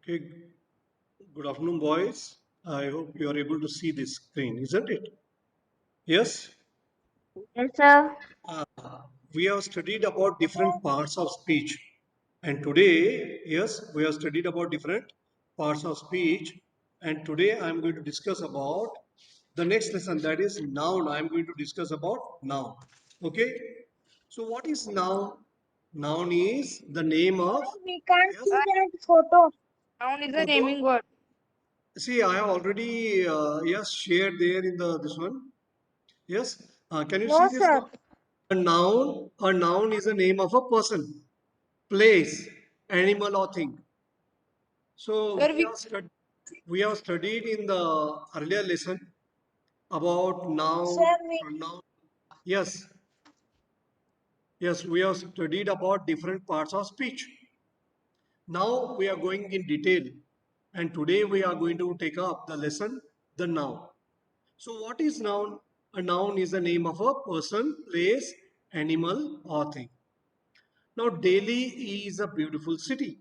Okay, good afternoon, boys. I hope you are able to see this screen, isn't it? Yes? Yes, sir. Uh, we have studied about different parts of speech. And today, yes, we have studied about different parts of speech. And today I'm going to discuss about the next lesson, that is noun. I'm going to discuss about noun. Okay? So what is noun? Noun is the name of, We can't see yes, that photo. Noun is a photo. naming word. See, I have already yes shared there in the this one. Yes, can you see No, this sir. now? A noun is a name of a person, place, animal, or thing. So Sir, we we have studied in the earlier lesson about noun, Sir, we pronoun. Yes, yes, we have studied about different parts of speech. Now we are going in detail, and today we are going to take up the lesson, the noun. So, what is noun? A noun is the name of a person, place, animal, or thing. Now, Delhi is a beautiful city.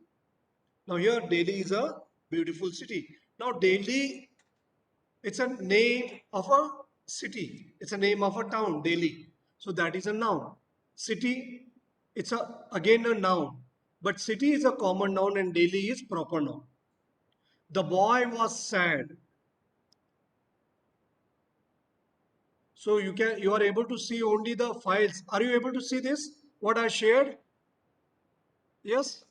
Now, here Delhi is a beautiful city. Now, Delhi, it's a name of a city. It's a name of a town, Delhi. So that is a noun. City, it's again a noun. But city is a common noun and Delhi is proper noun. The boy was sad. So you are able to see only the files. Are you able to see this? What I shared? Yes?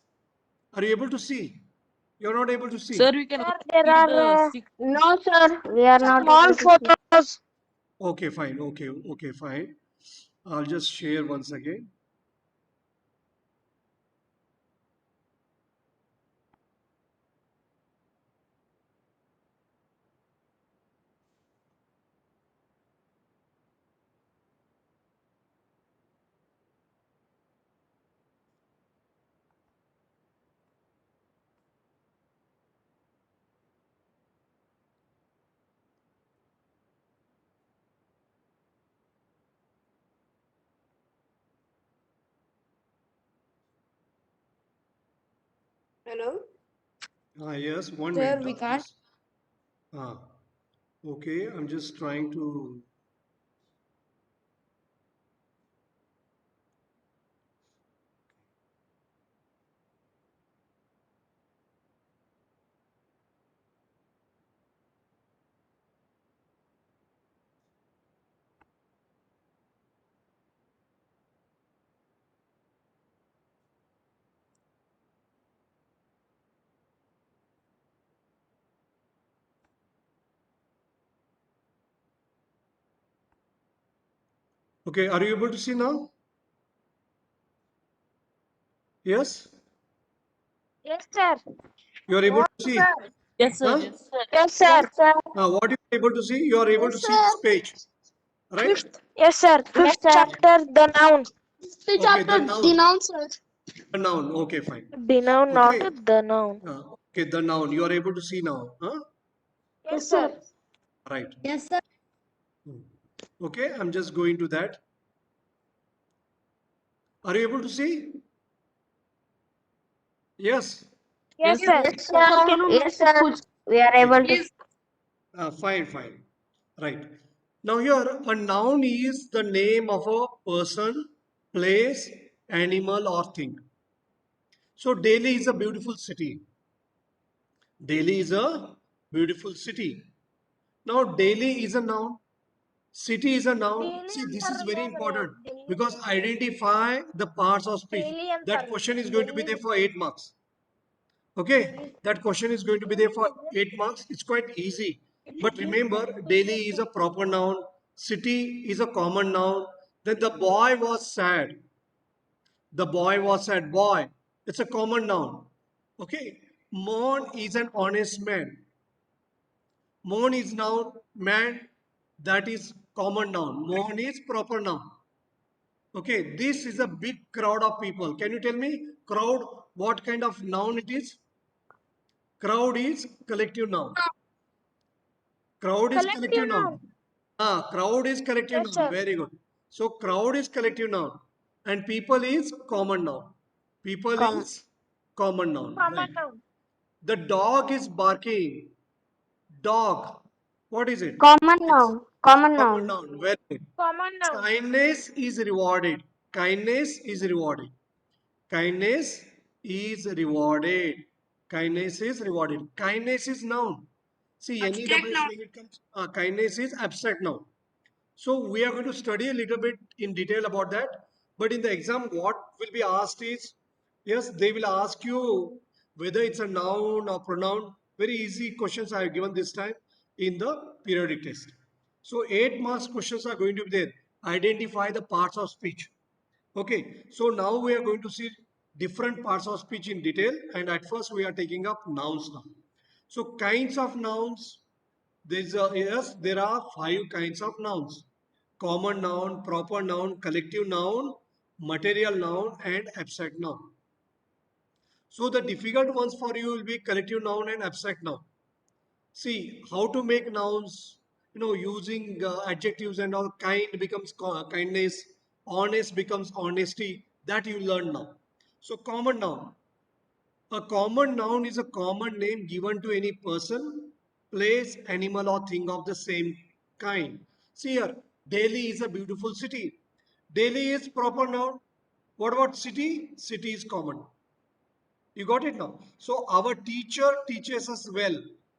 Are you able to see? You're not able to sir, see. we can sir, only there see the are six. no, sir. We are not Small able to see. photos. Okay, fine. Okay, fine. I'll just share once again. Hello. Yes, one Sir, minute. we can't. Just ah, okay. I'm just trying to. Okay, are you able to see now? Yes, Yes, sir. you are able No, to see. sir. Yes, sir. Huh? Yes. Yes, sir. Sir. What you are able to see? You are able to Yes, see this sir. page, right? Fifth. Yes, sir. Fifth chapter, the noun. The Okay, the chapter noun. denounce us. The noun. Okay, fine. The noun, not Okay. the noun. Okay, the noun. You are able to see now. Huh? Yes, sir. Right. Yes, sir. Hmm. Okay, I'm just going to that. Are you able to see? Yes. Yes, Yes, sir. sir. Yes, sir. Sir, can you Yes, make it sir. full? We are Okay. able to. Please. Fine. Right. Now here, a noun is the name of a person, place, animal, or thing. So Delhi is a beautiful city. Delhi is a beautiful city. Now Delhi is a noun. City is a noun. Daily See, this is answer very there. important Daily. because identify the parts of speech. Daily That answer. question is going to be Daily. there for 8 marks. Okay, that question is going to be there for 8 marks. It's quite easy. But remember, Delhi is a proper noun, city is a common noun. Then the boy was sad. The boy was sad. Boy, it's a common noun. Okay, Mohan is an honest man. Mohan is noun, man, that is common noun. Mohan is proper noun. Okay, this is a big crowd of people. Can you tell me, crowd, what kind of noun it is? Crowd is collective noun. Crowd is Collective collective noun. noun. Crowd is collective Yes, noun. sir. Very good. So crowd is collective noun. And people is common noun. People Common. is common noun. Common Right. noun. The dog is barking. Dog. What is it? Common It's noun. Common common noun. noun. Very good. Common noun. Kindness is rewarded. Kindness is rewarded. Kindness is rewarded. Kindness is rewarded. Kindness is noun. See, any double S when it comes, kindness is abstract noun. So we are going to study a little bit in detail about that. But in the exam, what will be asked is, yes, they will ask you whether it's a noun or pronoun. Very easy questions I have given this time in the periodic test. So 8 marks questions are going to be there. Identify the parts of speech. Okay, so now we are going to see different parts of speech in detail, and at first we are taking up nouns now. So kinds of nouns, yes, there are 5 kinds of nouns: common noun, proper noun, collective noun, material noun, and abstract noun. So the difficult ones for you will be collective noun and abstract noun. See how to make nouns, using adjectives and all. Kind becomes kindness, honest becomes honesty. That you learn now. So common noun. A common noun is a common name given to any person, place, animal, or thing of the same kind. See here, Delhi is a beautiful city. Delhi is proper noun. What about city? City is common. You got it now. So our teacher teaches us well.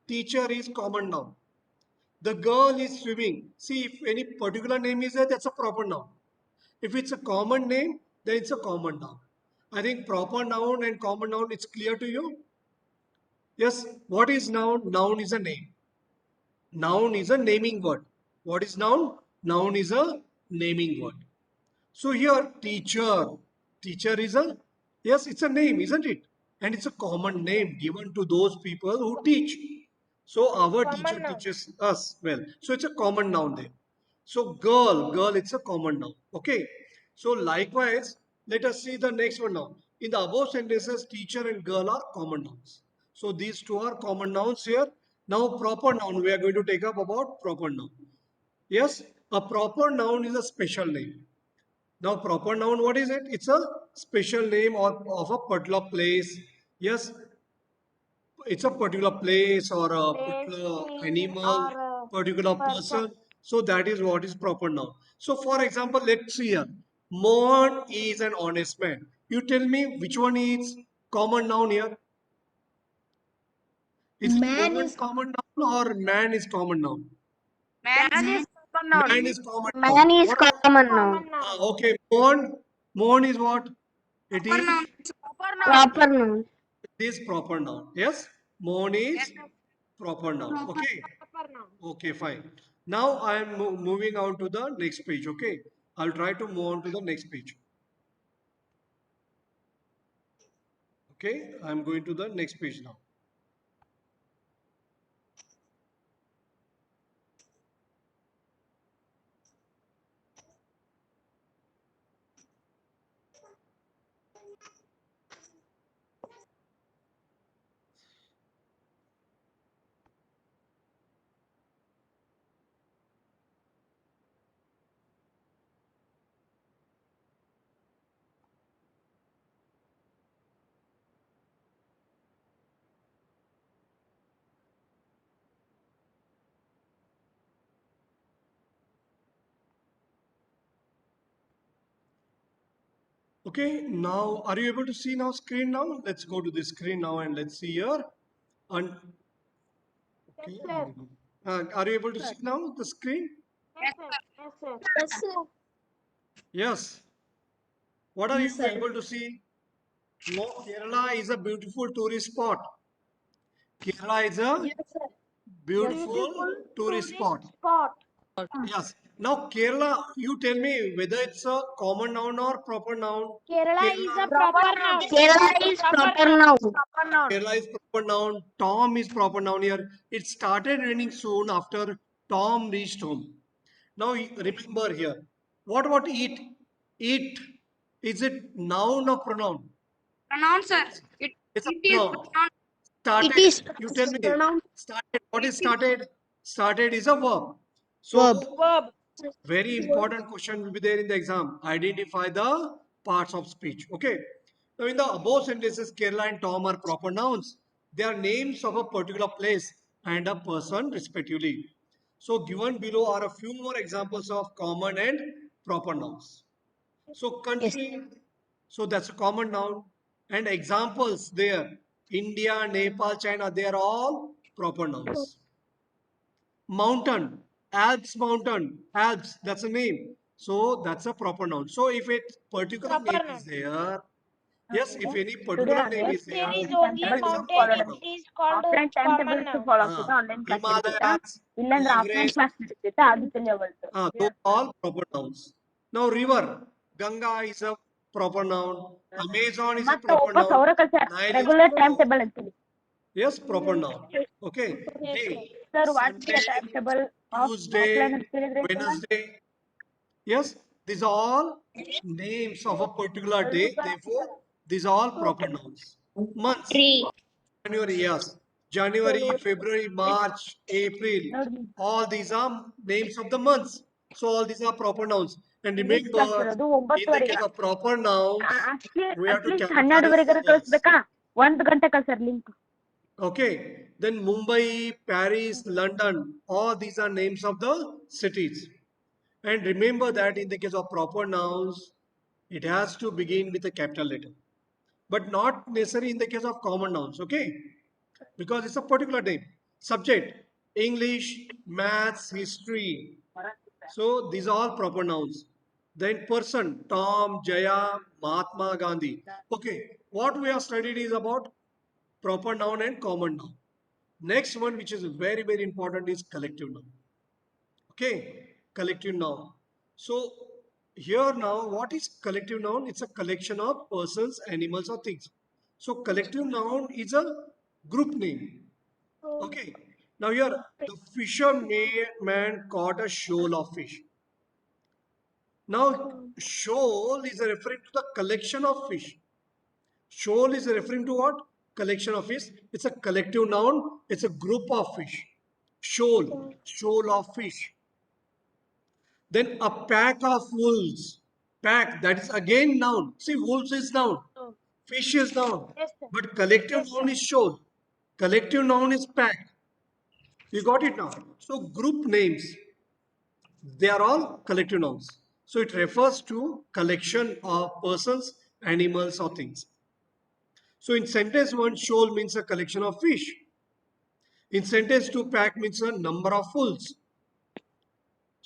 Teacher is common noun. The girl is swimming. See, if any particular name is there, that's a proper noun. If it's a common name, then it's a common noun. I think proper noun and common noun, it's clear to you? Yes. What is noun? Noun is a name. Noun is a naming word. What is noun? Noun is a naming word. So here, teacher. Teacher is a, yes, it's a name, isn't it? And it's a common name given to those people who teach. So our teacher Common noun. teaches us well. So it's a common noun there. So girl, it's a common noun. Okay. So likewise, let us see the next one now. In the above sentences, teacher and girl are common nouns. So these two are common nouns here. Now proper noun, we are going to take up about proper noun. Yes, a proper noun is a special name. Now, proper noun, what is it? It's a special name of a particular place. Yes, it's a particular place or a Place, particular thing, animal, or particular person. person. So that is what is proper noun. So for example, let's see here. Mohan is an honest man. You tell me which one is common noun here? Is it Man Mohan is common noun or man is common noun? Man is common noun. Man is common Man noun. is What about, common noun. okay, Mohan is what? It is Proper noun. is proper noun. Yes, moan is proper noun. Okay, Proper noun. okay, fine. Now I am moving on to the next page. Okay, I'll try to move on to the next page. Okay, I'm going to the next page now. Okay, now are you able to see now screen now? Let's go to the screen now and let's see here. And okay, Yes, sir. are you able to see now the screen? Yes, sir. Yes, sir. yes, sir. Yes. What are Yes, you sir. able to see? No, Kerala is a beautiful tourist spot. Kerala is a Yes, sir. Yes, beautiful beautiful tourist tourist spot. spot. Yes. Now Kerala, you tell me whether it's a common noun or proper noun. Kerala is a Kerala, proper noun. Kerala is proper noun. Proper noun. Kerala is proper noun. Tom is proper noun here. It started raining soon after Tom reached home. Now remember here. What eat? Eat. Is it noun or pronoun? Pronoun, sir. It's a It is pronoun. pronoun. It Started. is You tell me. pronoun Started. What is started? Started is a verb. verb. So Verb. very important question will be there in the exam. Identify the parts of speech. Okay. Now in the above sentences, Kerala and Tom are proper nouns. They are names of a particular place and a person respectively. So given below are a few more examples of common and proper nouns. So Yes. country, so that's a common noun. And examples there, India, Nepal, China, they are all proper nouns. Mountain, Alps, that's a name. So that's a proper noun. So if a particular name Proper is noun. there, yes, if any Today particular name online If is there there, is offline only that is a timetable mountain, proper follow it noun. is called offline common timetable noun. follow Ah, online class ನಡೀತೈತಾ Himalayas, ಇಲ್ಲಾಂದ್ರೆ offline Everest, class ನಡೀತೈತಾ ಅದು ತಿಳಿಯವಲ್ತು those all proper nouns. Now river, Ganga is a proper noun. Amazon is a ಮತ್ತೆ proper ವಾಪಸ್ noun. ಅವರ ಕಳ್ಸ್ಯಾರ Nile is regular proper time noun. Table ಅಂತೇಳಿ Yes, proper noun. Okay. Yes, Day, sir. Sir what's the Sunday, time table of offline Tuesday, ಅಂತ ಕೇಳಿದ್ರೆ sir Wednesday. Yes, these are all names of a particular day. Therefore, these are all proper nouns. Months, Tree. January, yes. January, February, March, April. ನೋಡ್ರಿ All these are names of the months. So all these are proper nouns. And English class remember, ಇರೋದು in the case 9:30 of proper nouns, we have to at least capitalize 12:30 yes. ಕಳಿಸ್ಬೇಕಾ 1 ಗಂಟೆ ಕಳ್ಸರ್ link Okay. Then Mumbai, Paris, London, all these are names of the cities. And remember that in the case of proper nouns, it has to begin with a capital letter. But not necessary in the case of common nouns, okay? Because it's a particular name. Subject, English, maths, history. So these are all proper nouns. Then person, Tom, Jaya, Mahatma Gandhi. Okay, what we have studied is about proper noun and common noun. Next one, which is very, very important, is collective noun. Okay, collective noun. So here now, what is collective noun? It's a collection of persons, animals, or things. So collective noun is a group name. Okay. Now here, the fisherman caught a shoal of fish. Now, shoal is referring to the collection of fish. Shoal is referring to what? Collection of fish. It's a collective noun. It's a group of fish. Shoal of fish. Then a pack of wolves. Pack, that is again noun. See, wolves is noun. Fish is noun. Yes, sir. But collective Yes, noun sir. is shoal. Collective noun is pack. You got it now. So group names, they are all collective nouns. So it refers to collection of persons, animals, or things. So in sentence one, shoal means a collection of fish. In sentence two, pack means a number of wolves.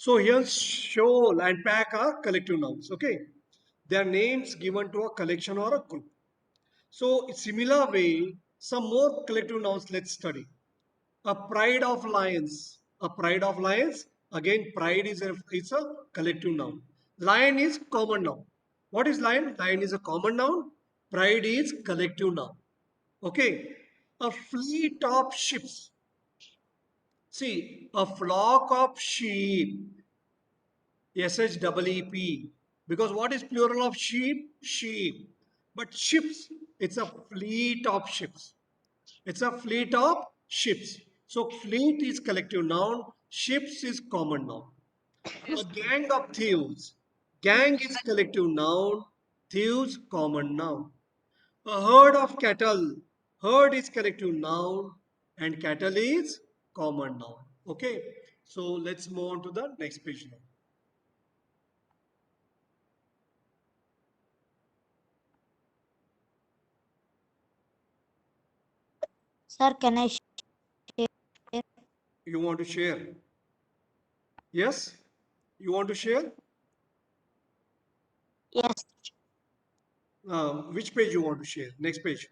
So here shoal and pack are collective nouns. Okay. They are names given to a collection or a group. So similar way, some more collective nouns let's study. A pride of lions. A pride of lions. Again, pride is it's a collective noun. Lion is common noun. What is lion? Lion is a common noun. Pride is collective noun. Okay. A fleet of ships. See, a flock of sheep. SHEEP. Because what is plural of sheep? Sheep. But ships, it's a fleet of ships. It's a fleet of ships. So fleet is collective noun, ships is common noun. A gang of thieves. Gang is collective noun, thieves common noun. A herd of cattle. Herd is collective noun and cattle is common noun. Okay. So let's move on to the next page now. Sir, can I share? You want to share? Yes? You want to share? Yes. Which page you want to share? Next page.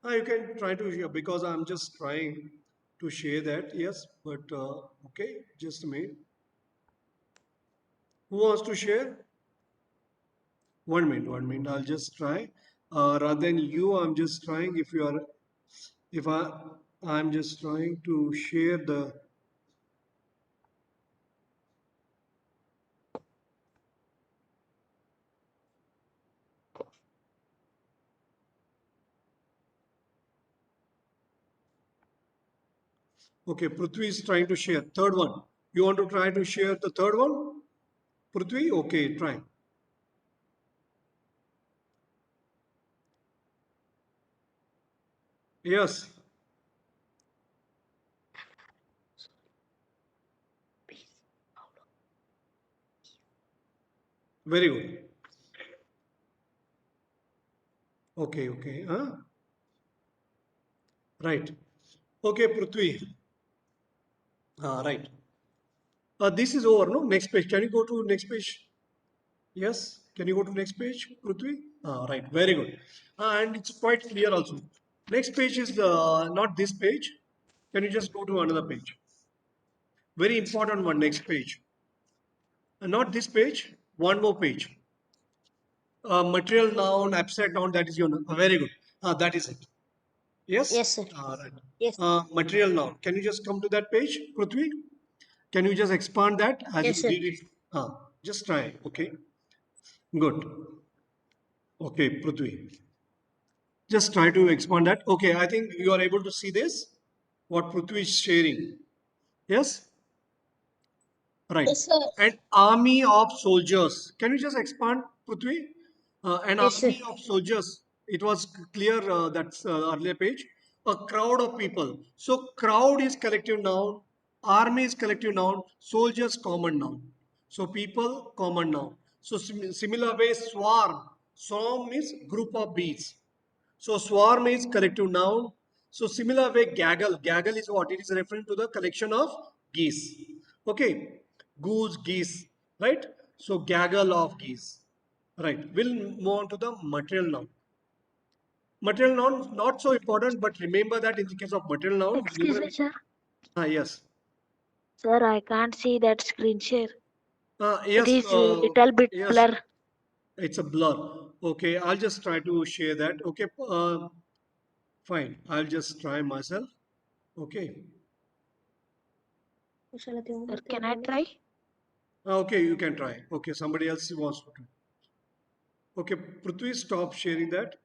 You can try to share because I'm just trying to share that. Yes, but okay, just a minute. Who wants to share? 1 minute, 1 minute. I'll just try. Rather than you, I'm just trying. If you are, if I'm just trying to share the. Okay, Prithvi is trying to share. Third one. You want to try to share the third one? Prithvi? Okay, try. Yes. Very good. Okay, okay. Right. Okay, Prithvi. Right. This is over, no? Next page. Can you go to next page? Yes. Can you go to next page, Prithvi? Right. Very good. And it's quite clear also. Next page is not this page. Can you just go to another page? Very important one, next page. Not this page, one more page. Material noun, abstract noun, that is your noun. Very good. That is it. Yes? Yes, sir. Right. Yes. Material noun. Can you just come to that page, Prithvi? Can you just expand that as Yes, you sir. did it? Just try. Okay. Good. Okay, Prithvi. Just try to expand that. Okay, I think you are able to see this. What Prithvi is sharing. Yes? Right. Yes, sir. An army of soldiers. Can you just expand, Prithvi? An Yes, sir. army of soldiers. It was clear that's earlier page. A crowd of people. So crowd is collective noun. Army is collective noun. Soldiers common noun. So people common noun. So similar way swarm. Swarm is group of bees. So swarm is collective noun. So similar way gaggle. Gaggle is what? It is referring to the collection of geese. Okay. Goose, geese. Right. So gaggle of geese. Right. We'll move on to the material noun. Material noun not so important, but remember that in the case of material noun, Excuse me, sir. yes. Sir, I can't see that screen share. It Yes. is a little bit Yes. blur. It's a blur. Okay. I'll just try to share that. Okay. Fine. I'll just try myself. Okay. Sir, can I try? Okay, you can try. Okay, somebody else wants to try. Okay, Prithvi, stop sharing that.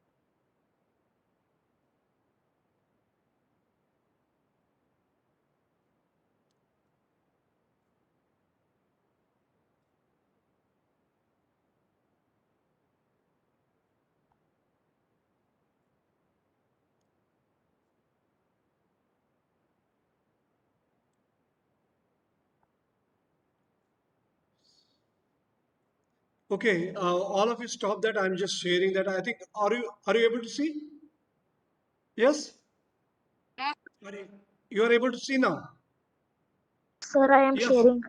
Okay, all of you stop that. I'm just sharing that. I think are you able to see? Yes? Are you are able to see now? Sir, I am Yes. sharing.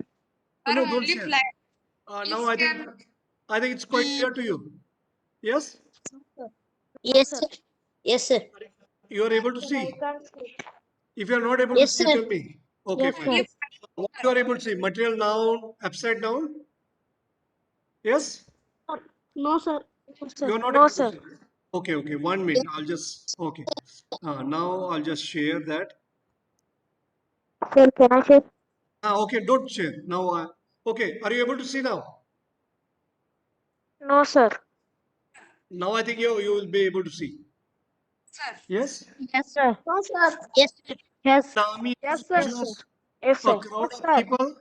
No, don't share. Now I think it's quite clear to you. Yes? Yes, sir. Yes, sir. You are able to Sir, I see. can't see. If you are not able to Yes, see, sir. tell me. Okay, Yes, fine. sir. What you are able to see? Material noun, abstract noun? Yes? No, sir. No, sir. You are not No, able to sir. see. Okay, okay. 1 minute. I'll just okay. Now I'll just share that. Sir, can I share? Okay, don't share. Now, okay. Are you able to see now? No, sir. Now I think you will be able to see. Yes. Yes, sir. No, sir. Yes, sir. Yes. An army of Yes, sir. soldiers, Yes, a sir. crowd Yes, of sir. people.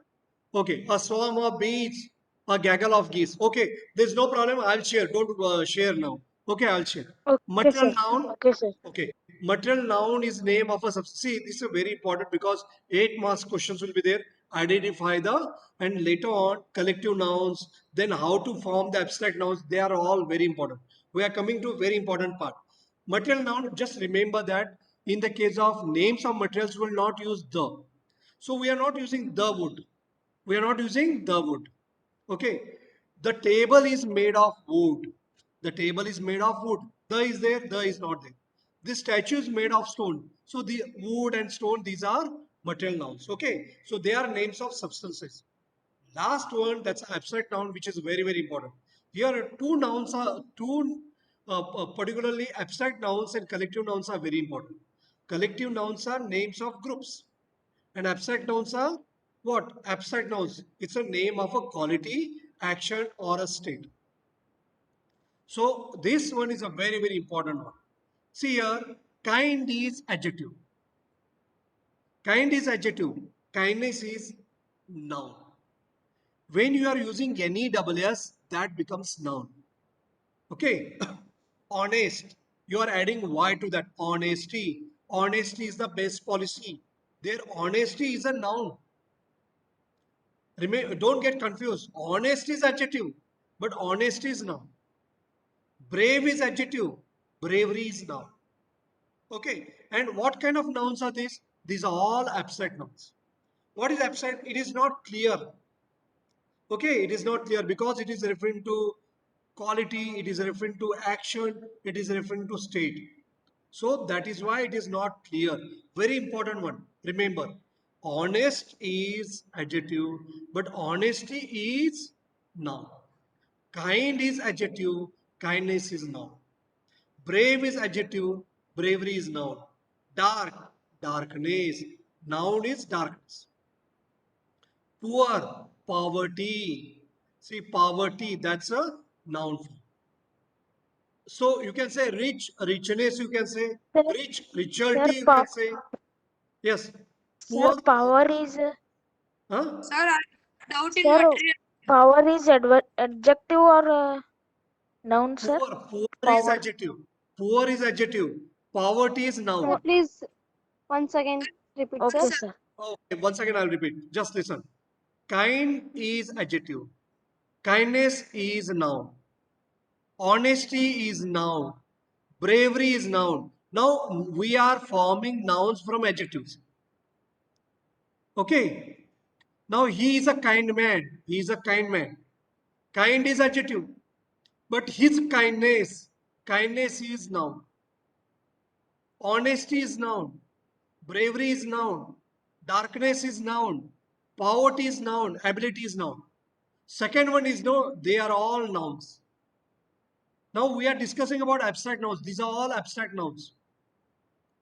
Okay, a swarm of bees, a gaggle of geese. Okay, there's no problem. I'll share. Don't share now. Okay, I'll share. Okay, Material sir. noun. Okay, sir. Okay, material noun is name of a substance. See, this is very important because 8 marks questions will be there. Identify the and later on collective nouns. Then how to form the abstract nouns. They are all very important. We are coming to a very important part. Material noun. Just remember that in the case of names of materials, we will not use the. So we are not using the wood. We are not using the wood. Okay. The table is made of wood. The table is made of wood. The is there, the is not there. This statue is made of stone. So the wood and stone, these are material nouns. Okay. So they are names of substances. Last one, that's abstract noun, which is very, very important. Here, two nouns are two particularly abstract nouns and collective nouns are very important. Collective nouns are names of groups. And abstract nouns are what? Abstract nouns. It's a name of a quality, action, or a state. So this one is a very, very important one. See here, kind is adjective. Kind is adjective. Kindness is noun. When you are using any WS, that becomes noun. Okay. Honest. You are adding Y to that. Honesty. Honesty is the best policy. Their honesty is a noun. Remember, don't get confused. Honest is adjective. but honesty is noun. Brave is adjective, bravery is noun. Okay, and what kind of nouns are these? These are all abstract nouns. What is abstract? It is not clear. Okay, it is not clear because it is referring to quality, it is referring to action, it is referring to state. So that is why it is not clear. Very important one. Remember, honest is adjective, but honesty is noun. Kind is adjective, kindness is noun. Brave is adjective, bravery is noun. Dark, darkness. Noun is darkness. Poor, poverty. See, poverty, that's a noun. So you can say rich, richness, you can say Sir, rich, sir, richality, you can say. Yes. sir, Poor, power is huh? Sir, I have doubt in sir, material. power is adjective or noun, sir? Poor is Power. adjective. Poor is adjective. Poverty is Sir, noun. please once again repeat, sir. Okay, Sir, sir. Okay, once again I'll repeat. Just listen. Kind is adjective. Kindness is noun. Honesty is noun. Bravery is noun. Now we are forming nouns from adjectives. Okay. Now he is a kind man. He is a kind man. Kind is adjective. But his kindness is noun. Honesty is noun. Bravery is noun. Darkness is noun. Poverty is noun. Ability is noun. Second one is no, they are all nouns. Now we are discussing about abstract nouns. These are all abstract nouns.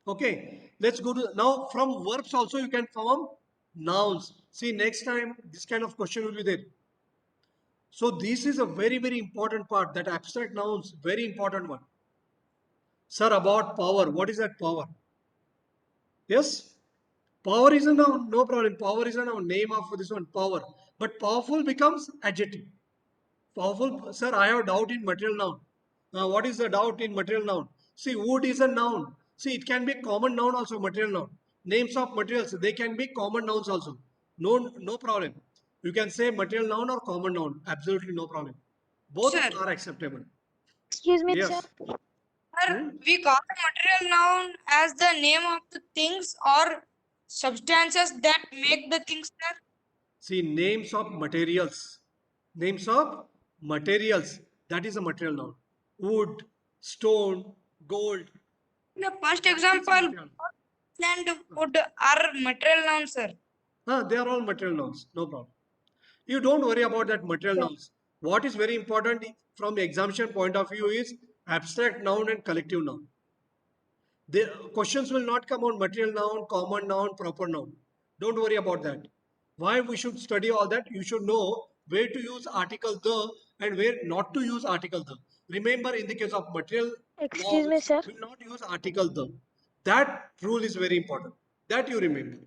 Okay, let's go to now from verbs also you can form nouns. See, next time this kind of question will be there. So this is a very important part, that abstract nouns, very important one. Sir, about power, what is that power? Yes? Power is a noun, no problem. Power is a noun, name of this one, power. But powerful becomes adjective. Powerful, sir, I have doubt in material noun. Now, what is the doubt in material noun? See, wood is a noun. See, it can be common noun also, material noun. Names of materials, they can be common nouns also. No problem. You can say material noun or common noun. Absolutely no problem. Both sir, are acceptable. Excuse me, sir. Yes. sir, Hmm? we call material noun as the name of the things or substances that make the things, sir. See, names of materials. Names of materials. That is a material noun. Wood, stone, gold. In the first That is a example, material and wood are material nouns, sir. noun. They are all material nouns. No problem. You don't worry about that material Sir. nouns. What is very important from examination point of view is abstract noun and collective noun. The questions will not come on material noun, common noun, proper noun. Don't worry about that. Why we should study all that? You should know where to use article the and where not to use article the. Remember, in the case of material Excuse me, nouns, sir. will not use article the. That rule is very important. That you remember.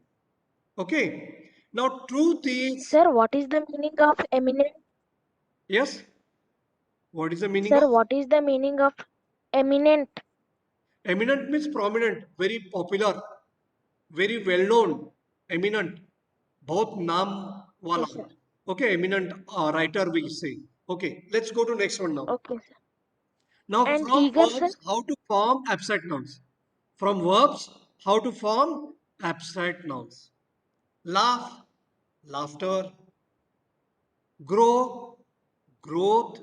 Okay. Now, truth is, Sir, what is the meaning of eminent? yes. What is the meaning Sir, of? what is the meaning of eminent? Eminent means prominent, very popular, very well known, eminent. बहुत नाम Okay, वाला. sir. Okay, eminent writer we say. Okay, let's go to next one now. Okay, sir. Now And from eager, sir? verbs, how to form abstract nouns. From verbs, how to form abstract nouns. Laugh, laughter. Grow, growth.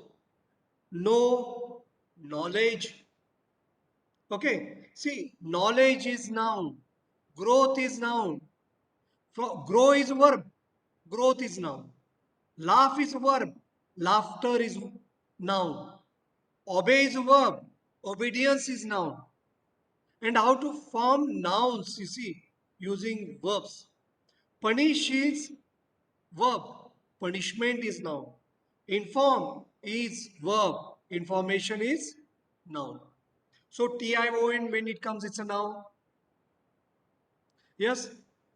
Know, knowledge. Okay, see, knowledge is noun. Growth is noun. Grow is verb. Growth is noun. Laugh is verb. Laughter is noun. Obey is verb. Obedience is noun. And how to form nouns, you see, using verbs. Punish is verb. Punishment is noun. Inform is verb. Information is noun. So TION, when it comes, it's a noun. Yes.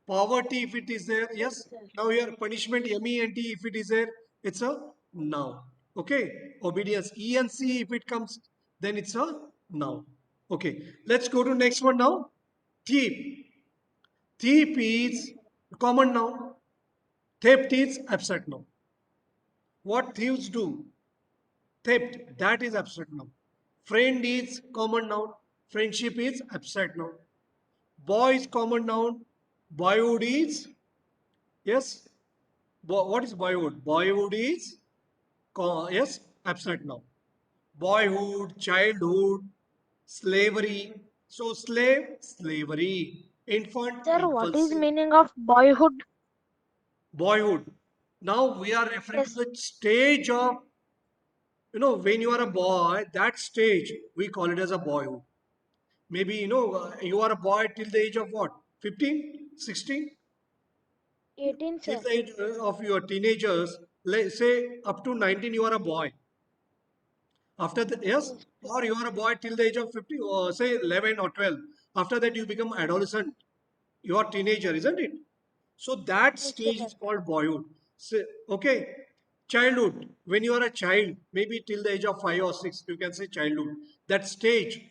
Poverty, if it is there, Yes, yes. sir. Now here punishment, MENT, if it is there, it's a noun. Okay. Obedience, ENC, if it comes, then it's a noun. Okay. Let's go to next one now. Thief. Thief is common noun. Theft is abstract noun. What thieves do? Theft, that is abstract noun. Friend is common noun. Friendship is abstract noun. Boy is common noun. Boyhood is, yes. What is boyhood? Boyhood is, yes, abstract noun. Boyhood, childhood, slavery. So slave, slavery. Infant, Sir, what is infancy. meaning of boyhood? Boyhood. Now we are referring to Yes. the stage of, when you are a boy, that stage we call it as a boyhood. Maybe, you are a boy till the age of what? 15, 16? 18, Till sir. the age of your teenagers, let's say up to 19, you are a boy. After that, yes, Yes. or you are a boy till the age of 50, or say 11 or 12. After that, you become adolescent. You are teenager, isn't it? So that Yes, stage sir. is called boyhood. So, okay, childhood. When you are a child, maybe till the age of 5 or 6, you can say childhood. That stage,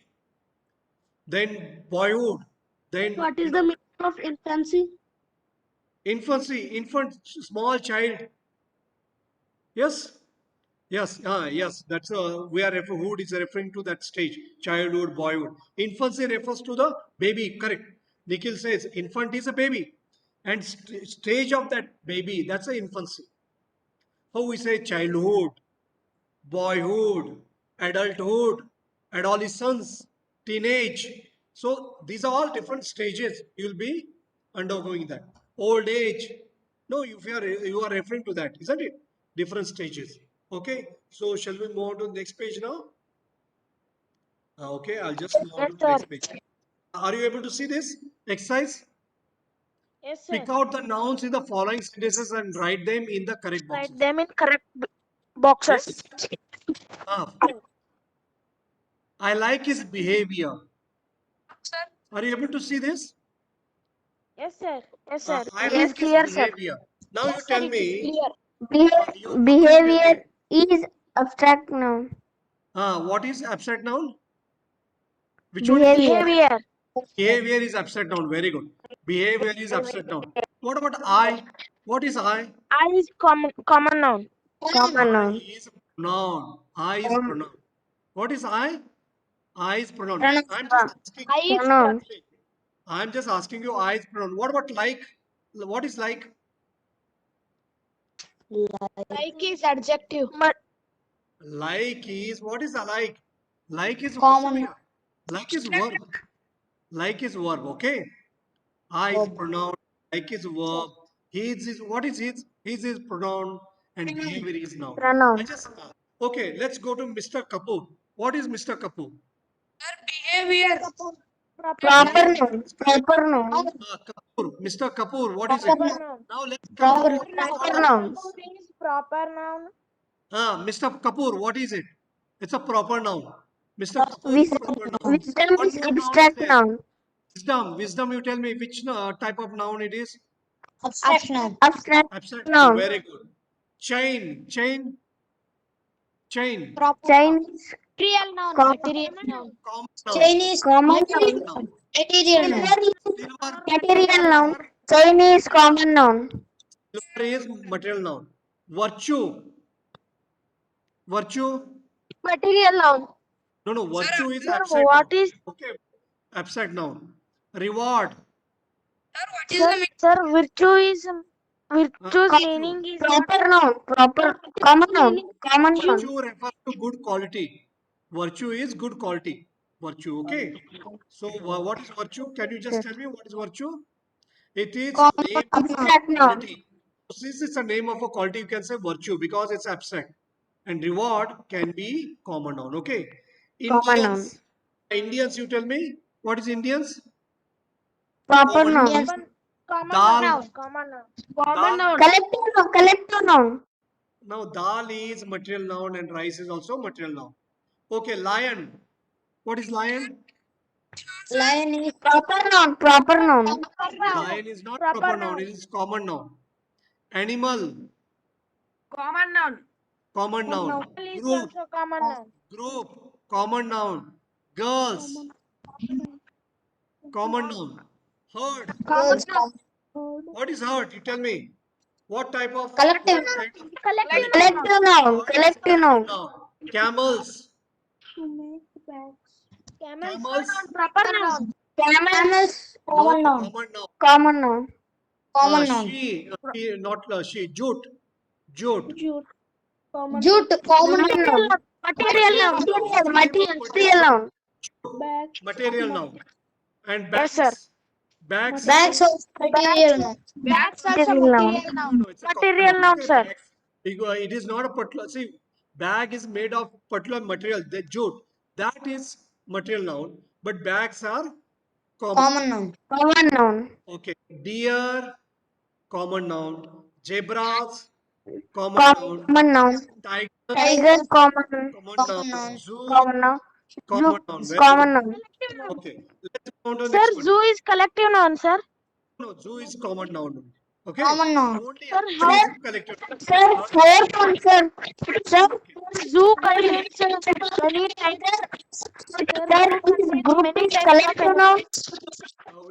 then boyhood, then What is the meaning of infancy? infancy, infant, small child. Yes, yes, yes. That's we are hood is referring to that stage, childhood, boyhood. Infancy refers to the baby. Correct. Nikhil says infant is a baby, and stage of that baby, that's a infancy. How we say childhood, boyhood, adulthood, adolescence, teenage. So these are all different stages. You'll be undergoing that. Old age. No, if you are referring to that, isn't it? Different stages. Okay. So shall we move on to the next page now? Okay, I'll just move on Yes, to the sir. next page. Are you able to see this exercise? Yes, sir. Pick out the nouns in the following sentences and write them in the correct Write boxes. them in correct boxes. Yes. Ah, I like his behavior. Sir, Are you able to see this? Yes, sir. Yes, sir. I It is like his clear, sir. behavior. Now you Yes, sir, tell it is me, clear. now you tell Behavior me, is abstract noun. what is abstract noun? Which one is Behavior. Behavior. behavior is abstract noun. Very good. Behavior is abstract noun. What about I? What is I? I is common noun. Common I noun. is pronoun. I is pronoun. What is I? I is pronoun. Pronoun. I'm just asking. I is Pronoun. I'm just asking you. I is pronoun. What about like? What is like? Like is adjective. Like is what is a like? Like is Common. like is verb. Like is verb. Okay. I is pronoun. Like is verb. His is what is his? His is pronoun and behavior is noun. I Pronoun. just okay. Let's go to Mr. Kapoor. What is Mr. Kapoor? sir, behavior. Proper Behavior. noun. Proper noun. Kapoor. Mr. Kapoor. What is it? Proper Proper noun. noun. Now let's Proper, compare proper other noun. nouns. Is proper noun. Mr. Kapoor. What is it? It's a proper noun. Mr. Kapoor is proper noun. Wisdom One is more noun is abstract there. noun. Wisdom. Wisdom. You tell me which type of noun it is. Abstract noun. Abstract Abstract noun. noun. Very good. Chain. Chain. Chain. Chinese. Material noun. Common. Material noun. Common noun. Chinese. Common Common noun. noun. Material noun. Silver. Material noun. Chinese common noun. Silver is material noun. Virtue. Virtue. Material noun. No, no. Sir, Virtue is Sir, abstract noun. what is Okay. Abstract noun. Reward. what is sir? the meaning? Sir, virtue's Virtue. meaning is Proper noun. Proper. Common noun. Common noun. Virtue refers to good quality. Virtue is good quality. Virtue, okay? So, what is virtue? Can you just tell me what is virtue? It is name of a Abstract noun. quality. Since it's a name of a quality, you can say virtue because it's abstract. And reward can be common noun, okay? Common noun. Indians. Indians, you tell me what is Indians? Proper Common noun. common Dal. noun. Common noun. Common Dal. noun. Collective noun. Collective noun. Now, dal is material noun and rice is also material noun. Okay, lion. What is lion? Lion is proper noun. Proper noun. Lion is not Proper proper noun, noun. it is common noun. Animal, Common noun. common noun. Is Group, also common noun. group, common noun. Girls, common noun. Herd, Common noun. what is herd? You tell me. What type of Collective. what kind of Collective collective noun. Collective noun. herd is Collective collective noun. noun. Camels. Camels Camels. proper noun. Camels. No, Common noun. common noun. Common noun. Common noun. She, not she. Jute. Jute. Jute. Common noun. Material noun. Material noun. Material noun. And Yes, sir. bags. Bags. Bags of material noun. Bags also material noun. No, it's a Material common noun, okay, sir. bags. It is not a particular. See, bag is made of particular material. The jute. That is material noun. But bags are common. Common noun. Common noun. Okay. Deer. Common noun. Zebras. Common noun. Common noun. Tiger. Tiger. Common noun. Common noun. Zoo. Common noun. Common noun. Very Common good. noun. Okay. Let's go on to the Sir, next one. zoo is collective noun, sir. No, zoo is common noun only. Okay. Common noun. Only Sir, zoo how- is collective. Sir, fourth one, sir. Sir, Zoo contains many types. sir, this group is collective noun.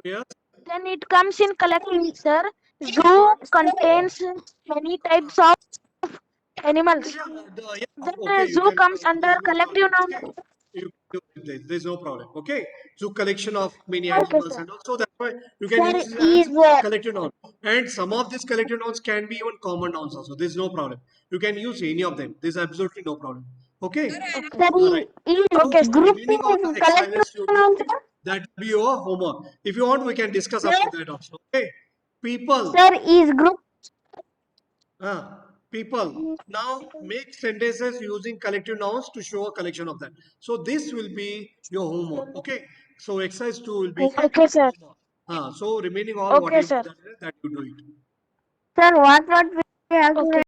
Yes. Then it comes in collective, sir. Zoo contains many types of animals. Yeah, Then okay, you zoo can, comes under there's no collective problem, noun. okay? You can do this, there's no problem. Okay. So collection of many Okay, animals sir. and also that's why you can Sir, use it as is collective noun. And some of these collective nouns can be even common nouns also. There's no problem. You can use any of them. There's absolutely no problem. Okay. sir, Alright. is So group remaining all the is collective exercises you noun, do, sir. that will be your homework. If you want, we can discuss after that also. Okay. People. Sir, is group. People. Now make sentences using collective nouns to show a collection of that. So this will be your homework. Okay. So exercise 2 will be Okay, sir. homework. So remaining all Okay, whatever sir. that you do it. Sir, what we have to Okay.